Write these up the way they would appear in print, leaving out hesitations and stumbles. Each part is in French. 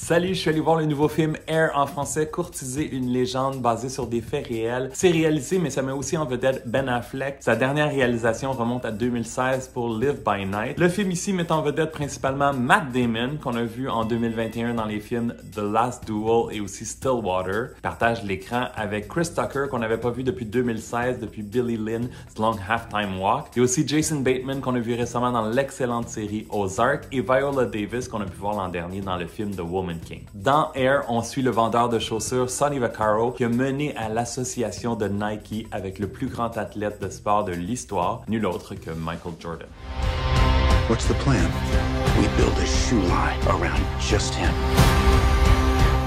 Salut, je suis allé voir le nouveau film Air en français, Courtiser une légende basée sur des faits réels. C'est réalisé, mais ça met aussi en vedette Ben Affleck. Sa dernière réalisation remonte à 2016 pour Live by Night. Le film ici met en vedette principalement Matt Damon, qu'on a vu en 2021 dans les films The Last Duel et aussi Stillwater. Il partage l'écran avec Chris Tucker, qu'on n'avait pas vu depuis 2016, depuis Billy Lynn's Long Halftime Walk. Et aussi Jason Bateman, qu'on a vu récemment dans l'excellente série Ozark, et Viola Davis, qu'on a pu voir l'an dernier dans le film The Woman King. Dans Air, on suit le vendeur de chaussures Sonny Vaccaro qui a mené à l'association de Nike avec le plus grand athlète de sport de l'histoire, nul autre que Michael Jordan. What's the plan? We build a shoe line around just him.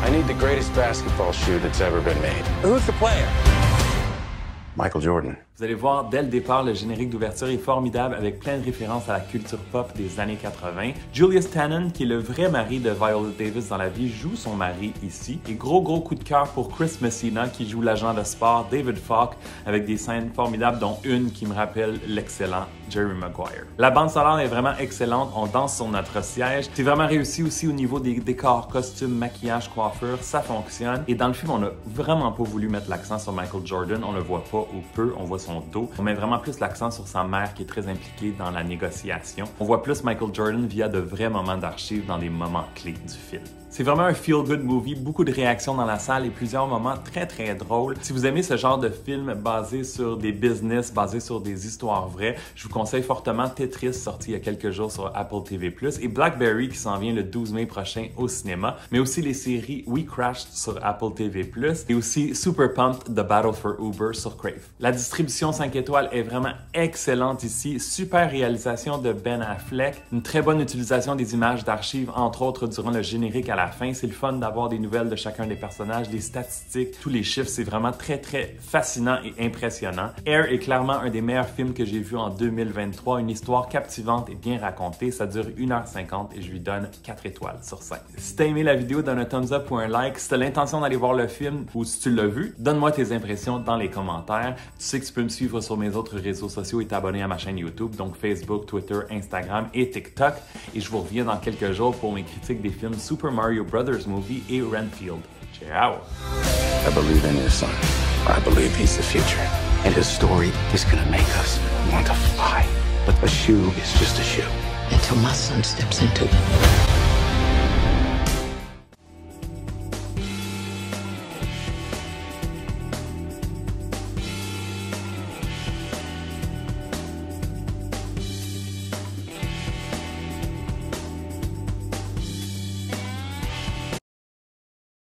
I need the greatest basketball shoe that's ever been made. Who's the player? Michael Jordan. Vous allez voir, dès le départ, le générique d'ouverture est formidable avec plein de références à la culture pop des années 80. Julius Tannen, qui est le vrai mari de Viola Davis dans la vie, joue son mari ici. Et gros coup de cœur pour Chris Messina, qui joue l'agent de sport David Falk, avec des scènes formidables, dont une qui me rappelle l'excellent Jerry Maguire. La bande sonore est vraiment excellente, on danse sur notre siège. C'est vraiment réussi aussi au niveau des décors, costumes, maquillage, coiffure, ça fonctionne. Et dans le film, on n'a vraiment pas voulu mettre l'accent sur Michael Jordan, on le voit pas ou peu, on voit son dos. On met vraiment plus l'accent sur sa mère qui est très impliquée dans la négociation. On voit plus Michael Jordan via de vrais moments d'archives dans des moments clés du film. C'est vraiment un feel-good movie, beaucoup de réactions dans la salle et plusieurs moments très drôles. Si vous aimez ce genre de film basé sur des business, basé sur des histoires vraies, je vous conseille fortement Tetris, sorti il y a quelques jours sur Apple TV+, et Blackberry qui s'en vient le 12 mai prochain au cinéma, mais aussi les séries We Crashed sur Apple TV+, et aussi Super Pumped, The Battle for Uber sur Crave. La distribution 5 étoiles est vraiment excellente ici, super réalisation de Ben Affleck, une très bonne utilisation des images d'archives, entre autres durant le générique à la fin. C'est le fun d'avoir des nouvelles de chacun des personnages, des statistiques, tous les chiffres. C'est vraiment très fascinant et impressionnant. Air est clairement un des meilleurs films que j'ai vu en 2023. Une histoire captivante et bien racontée. Ça dure 1h50 et je lui donne 4 étoiles sur 5. Si t'as aimé la vidéo, donne un thumbs up ou un like. Si t'as l'intention d'aller voir le film ou si tu l'as vu, donne-moi tes impressions dans les commentaires. Tu sais que tu peux me suivre sur mes autres réseaux sociaux et t'abonner à ma chaîne YouTube, donc Facebook, Twitter, Instagram et TikTok. Et je vous reviens dans quelques jours pour mes critiques des films Super Mario Brothers Movie et Renfield. Ciao! I believe in your son. I believe he's the future. And his story is gonna make us want to fly. But a shoe is just a shoe. Until my son steps into it.